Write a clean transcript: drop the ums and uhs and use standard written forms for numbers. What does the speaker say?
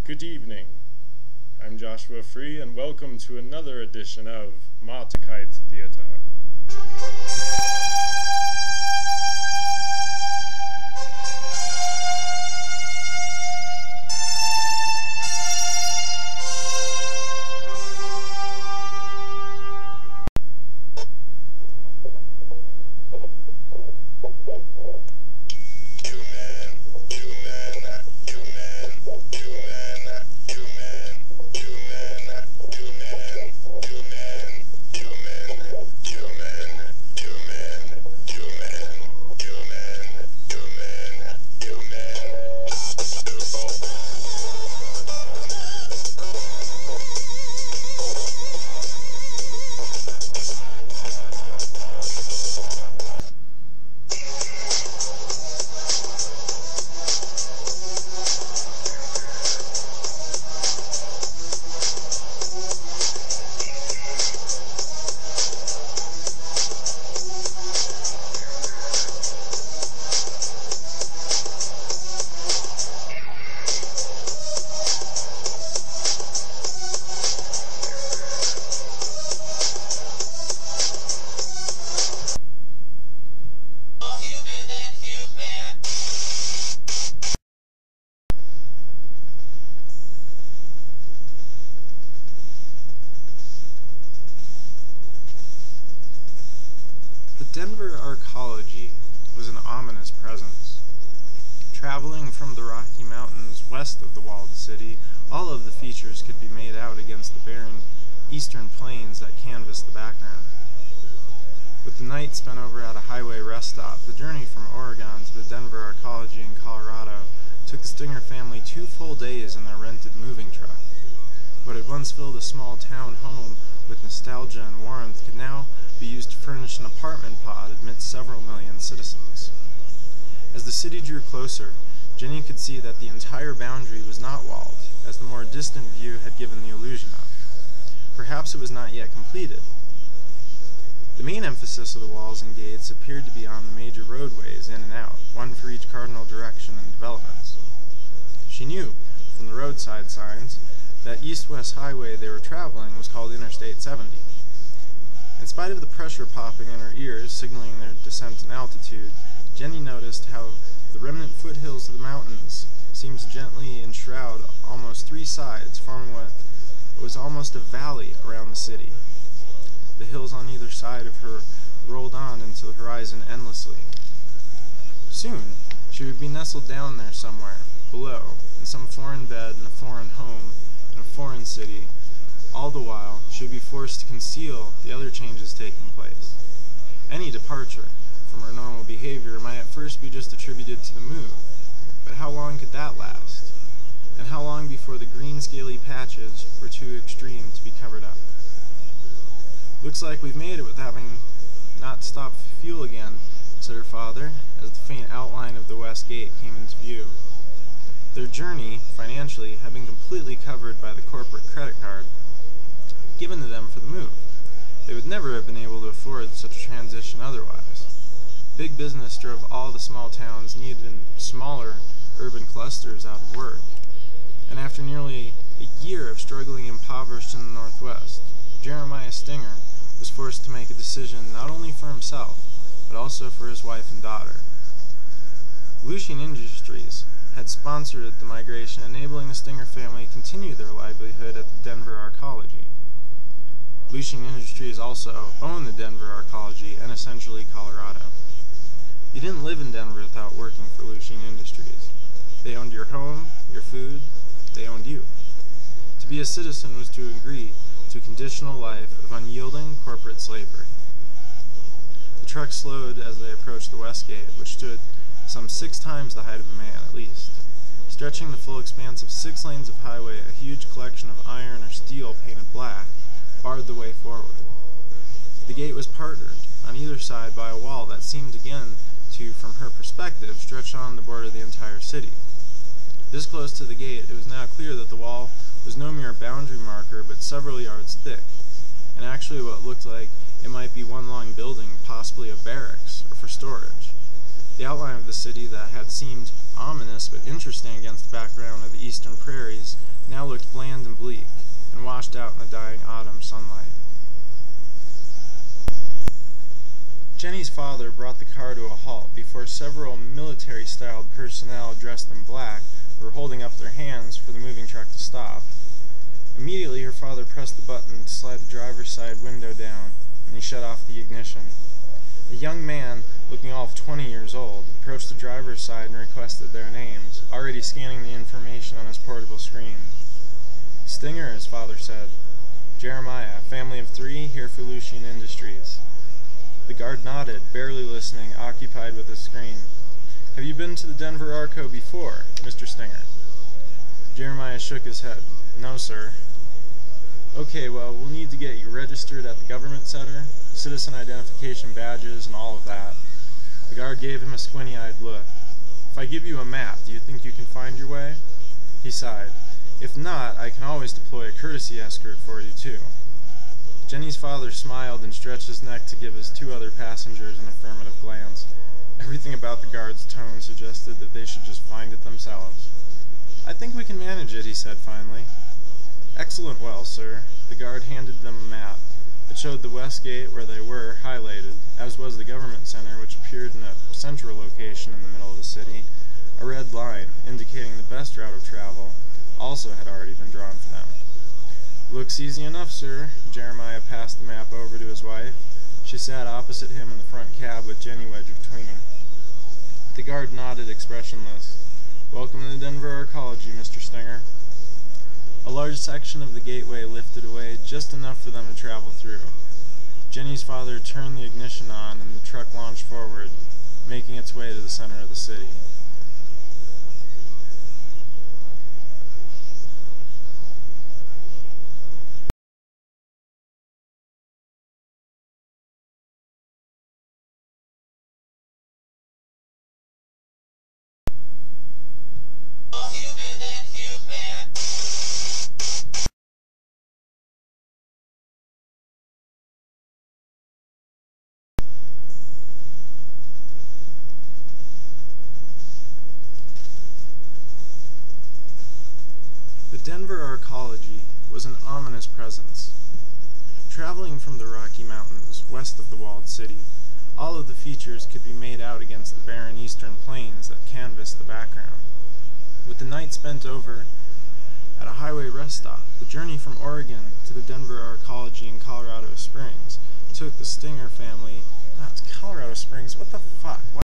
Good evening. I'm Joshua Free, and welcome to another edition of Mardukite Theatre. Denver archaeology was an ominous presence. Traveling from the Rocky Mountains west of the walled city, all of the features could be made out against the barren eastern plains that canvassed the background. With the night spent over at a highway rest stop, the journey from Oregon to the Denver archaeology in Colorado took the Stinger family 2 full days in their rented moving truck. What had once filled a small town home with nostalgia and warmth could now be used to furnish an apartment pod amidst several million citizens. As the city drew closer, Jenny could see that the entire boundary was not walled, as the more distant view had given the illusion of. Perhaps it was not yet completed. The main emphasis of the walls and gates appeared to be on the major roadways in and out, one for each cardinal direction and developments. She knew, from the roadside signs, that east-west highway they were traveling was called Interstate 70. In spite of the pressure popping in her ears, signaling their descent in altitude, Jenny noticed how the remnant foothills of the mountains seemed to gently enshroud almost 3 sides, forming what was almost a valley around the city. The hills on either side of her rolled on into the horizon endlessly. Soon, she would be nestled down there somewhere, below, in some foreign bed in a foreign home, in a foreign city. All the while, she would be forced to conceal the other changes taking place. Any departure from her normal behavior might at first be just attributed to the move, but how long could that last? And how long before the green scaly patches were too extreme to be covered up? "Looks like we've made it with having not stopped for fuel again," said her father, as the faint outline of the west gate came into view. Their journey, financially, had been completely covered by the corporate credit card given to them for the move. They would never have been able to afford such a transition otherwise. Big business drove all the small towns needed in smaller urban clusters out of work. And after nearly a year of struggling impoverished in the Northwest, Jeremiah Stinger was forced to make a decision not only for himself, but also for his wife and daughter. Lucian Industries had sponsored the migration, enabling the Stinger family to continue their livelihood at the Denver archaeology. Lucian Industries also owned the Denver archaeology and essentially Colorado. You didn't live in Denver without working for Lucian Industries. They owned your home, your food, they owned you. To be a citizen was to agree to a conditional life of unyielding corporate slavery. The truck slowed as they approached the west gate, which stood some 6 times the height of a man, at least. Stretching the full expanse of 6 lanes of highway, a huge collection of iron or steel painted black barred the way forward. The gate was partnered on either side by a wall that seemed again to, from her perspective, stretch on to border the entire city. This close to the gate, it was now clear that the wall was no mere boundary marker, but several yards thick, and actually what looked like it might be one long building, possibly a barracks, or for storage. The outline of the city that had seemed ominous but interesting against the background of the eastern prairies now looked bland and bleak, and washed out in the dying autumn sunlight. Jenny's father brought the car to a halt before several military-styled personnel dressed in black were holding up their hands for the moving truck to stop. Immediately, her father pressed the button to slide the driver's side window down, and he shut off the ignition. A young man, looking all of 20 years old, approached the driver's side and requested their names, already scanning the information on his portable screen. "Stinger," his father said. "Jeremiah, family of 3, here for Lucian Industries." The guard nodded, barely listening, occupied with his screen. "Have you been to the Denver Arco before, Mr. Stinger?" Jeremiah shook his head. "No, sir." "Okay, well, we'll need to get you registered at the government center, citizen identification badges, and all of that." The guard gave him a squinty-eyed look. "If I give you a map, do you think you can find your way?" He sighed. "If not, I can always deploy a courtesy escort for you, too." Jenny's father smiled and stretched his neck to give his 2 other passengers an affirmative glance. Everything about the guard's tone suggested that they should just find it themselves. "I think we can manage it," he said finally. "Excellent, well, sir." The guard handed them a map. It showed the west gate where they were, highlighted, as was the government center, which appeared in a central location in the middle of the city. A red line, indicating the best route of travel, also had already been drawn for them. "Looks easy enough, sir." Jeremiah passed the map over to his wife. She sat opposite him in the front cab with Jenny wedged between. The guard nodded, expressionless. "Welcome to Denver Arcology, Mr. Stinger." A large section of the gateway lifted away, just enough for them to travel through. Jenny's father turned the ignition on and the truck launched forward, making its way to the center of the city. The Denver Arcology was an ominous presence. Traveling from the Rocky Mountains, west of the walled city, all of the features could be made out against the barren eastern plains that canvassed the background. With the night spent over at a highway rest stop, the journey from Oregon to the Denver Arcology in Colorado Springs took the Stinger family... Colorado Springs? What the fuck? Why